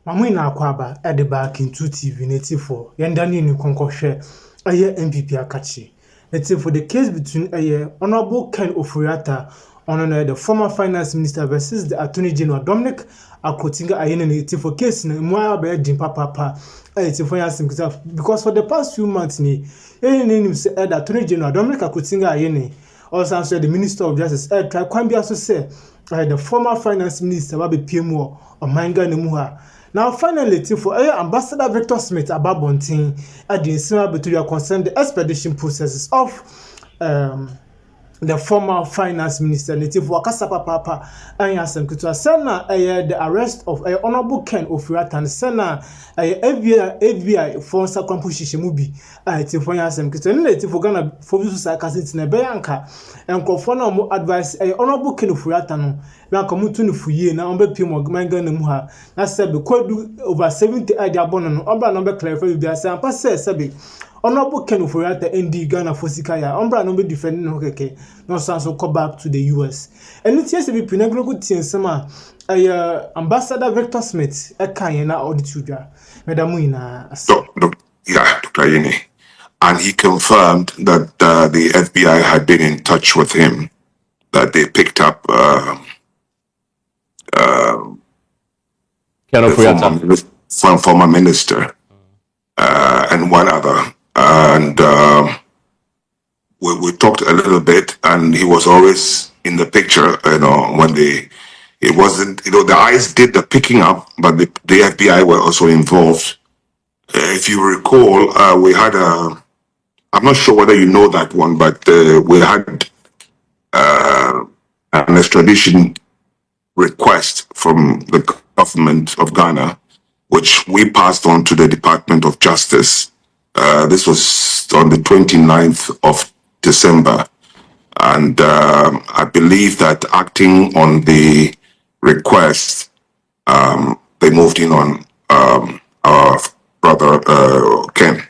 Mamu na akwaba at the back in 2TV native for Yandani ni konkoshe aye MPP akachi. Native for the case between Honorable Ken Ofori Attah on the former finance minister versus the attorney general Dominic Akrotinga ayene native for case na mwa be din papa native for yasim because for the past few months ni name say the attorney general Dominic Akrotinga ayene also said the minister of justice try kwambi aso say the former finance minister wa be PMO o manga ne mu ha. Now, finally, for Ambassador Victor Smith Ababontin at the similar between concerned the expedition processes of the former finance minister native Wakasa Papa and Yasem Kutua Sena the arrest of Honorable Ken Ofori Attah Sena FBI for Sakampushi Mubi for Yasem Kutua native for Ghana for Sakasi in a Bayanka and Kofona more advice Honorable Ken Ofori Attah no na komutu for ye na ombe pim ogmanga na mu ha na sebe kwadu over 70 idea bono no ombra no be clarify bi asa ampa sebe Honorable Ken Ofori Attah ND Ghana for Sikaya ombra no be defend no keke no so come back to the US and it yes be pinagro good tin sama Ambassador Victor Smith e kan na auditudwa madam ina Dr. Yini, and he confirmed that the FBI had been in touch with him, that they picked up former minister and one other, and we talked a little bit, and he was always in the picture, when it wasn't, the ICE did the picking up, but the FBI were also involved. If you recall, we had I'm not sure whether you know that one, but we had an extradition request from the government of Ghana, which we passed on to the Department of Justice. This was on the 29th of December. And I believe that acting on the request, they moved in on our brother Ken.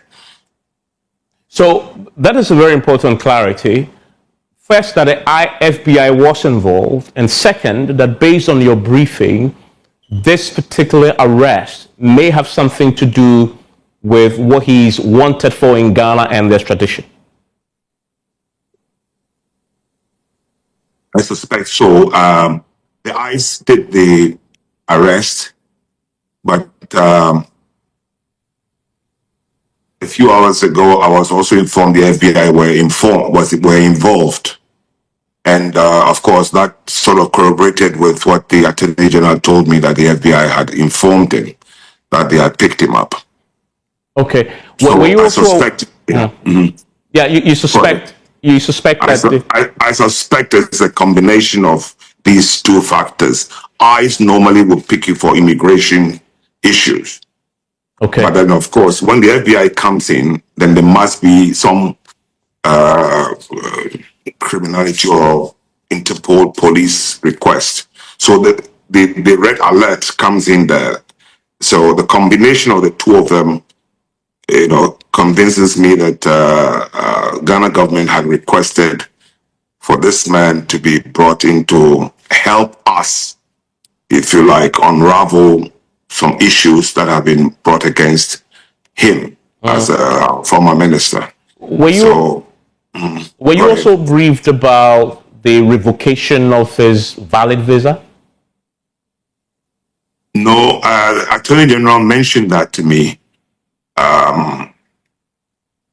So that is a very important clarity. First, that the FBI was involved, and second, that based on your briefing, this particular arrest may have something to do with what he's wanted for in Ghana and the extradition. I suspect so. The ICE did the arrest, but a few hours ago, I was also informed the FBI were involved. And of course, that sort of corroborated with what the Attorney General told me, that the FBI had informed him that they had picked him up. Okay. So well, you I also, suspect. You suspect. You suspect that. I suspect it's a combination of these two factors. ICE normally will pick you for immigration issues. Okay. But then, of course, when the FBI comes in, then there must be some criminality or Interpol police request. So the red alert comes in there. So the combination of the two of them, convinces me that Ghana government had requested for this man to be brought in to help us, if you like, unravel some issues that have been brought against him as a former minister. Were you also briefed about the revocation of his valid visa? No, Attorney General mentioned that to me.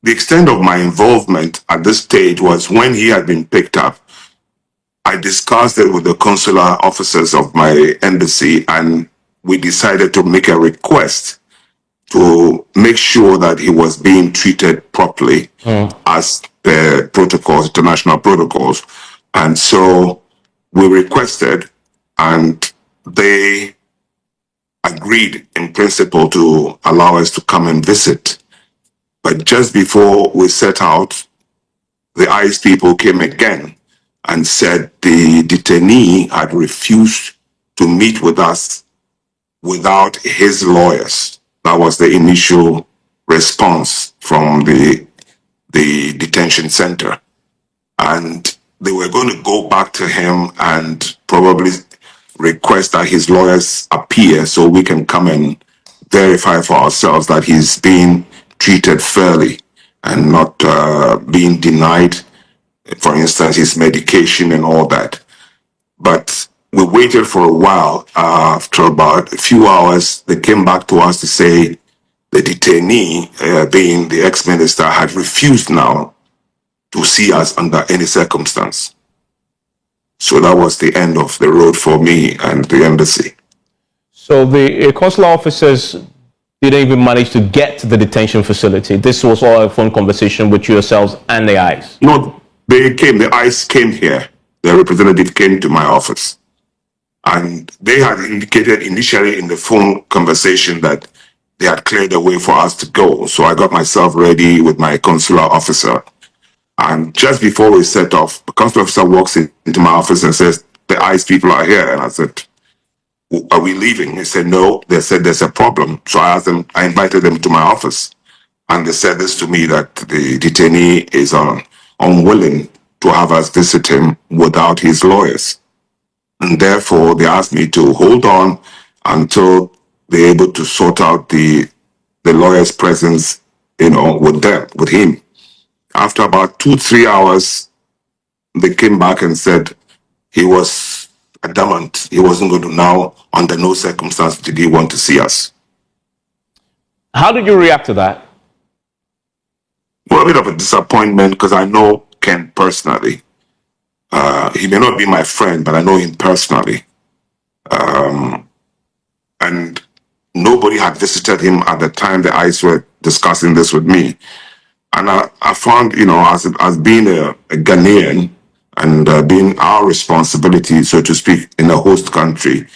The extent of my involvement at this stage was when he had been picked up. I discussed it with the consular officers of my NDC, and we decided to make a request to make sure that he was being treated properly as the protocols, international protocols. And so we requested, and they agreed in principle to allow us to come and visit. But just before we set out, the ICE people came again and said the detainee had refused to meet with us without his lawyers. That was the initial response from the detention center. And they were going to go back to him and probably request that his lawyers appear so we can come and verify for ourselves that he's being treated fairly and not being denied, for instance, his medication and all that. But we waited for a while. After about a few hours, they came back to us to say the detainee, being the ex-minister, had refused now to see us under any circumstance. So that was the end of the road for me and the embassy. So the consular officers didn't even manage to get to the detention facility. This was all a phone conversation with yourselves and the ICE. No, the ICE came here. The representative came to my office. And they had indicated initially in the phone conversation that they had cleared the way for us to go. So I got myself ready with my consular officer. And just before we set off, the consular officer walks into my office and says, the ICE people are here. And I said, are we leaving? He said, no. They said there's a problem. So I invited them to my office. And they said this to me, that the detainee is unwilling to have us visit him without his lawyers. And therefore, they asked me to hold on until they're able to sort out the lawyer's presence, with him. After about 2-3 hours, they came back and said he was adamant. He wasn't going to now, under no circumstance, did he want to see us. How did you react to that? Well, a bit of a disappointment, because I know Ken personally. He may not be my friend, but I know him personally. And nobody had visited him at the time the ICE were discussing this with me. And I found, as being a Ghanaian and being our responsibility, so to speak, in a host country,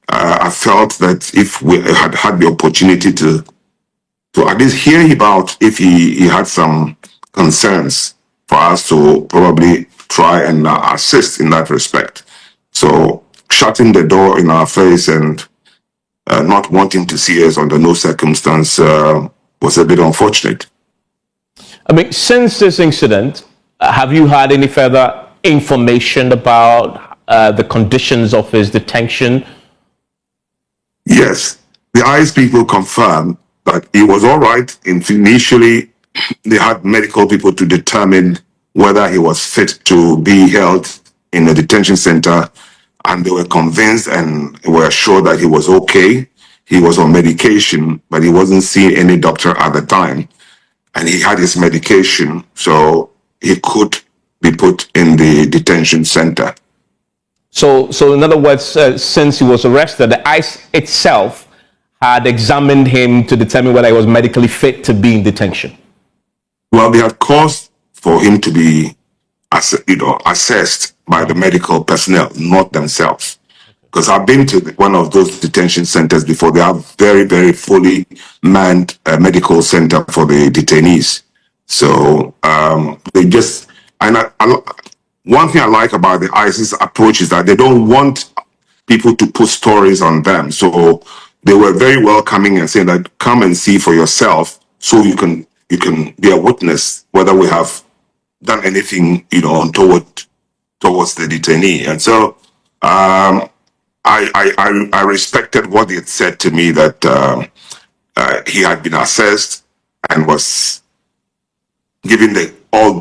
I felt that if we had had the opportunity to at least hear about if he had some concerns, for us to probably try and assist in that respect. So shutting the door in our face and not wanting to see us under no circumstance was a bit unfortunate. I mean, since this incident, have you had any further information about the conditions of his detention? Yes, the ICE people confirmed that he was all right. Initially, they had medical people to determine whether he was fit to be held in a detention center, and they were convinced and were sure that he was okay. He was on medication, but he wasn't seeing any doctor at the time, and he had his medication, so he could be put in the detention center. So in other words, since he was arrested, the ICE itself had examined him to determine whether he was medically fit to be in detention. Well, they had caused for him to be, assessed by the medical personnel, not themselves. Because I've been to one of those detention centers before. They have very, very fully manned medical center for the detainees. So they just, one thing I like about the ICE's approach is that they don't want people to put stories on them. So they were very welcoming and saying that come and see for yourself, so you can be a witness whether we have done anything, towards the detainee. And so I respected what they had said to me, that he had been assessed and was given the all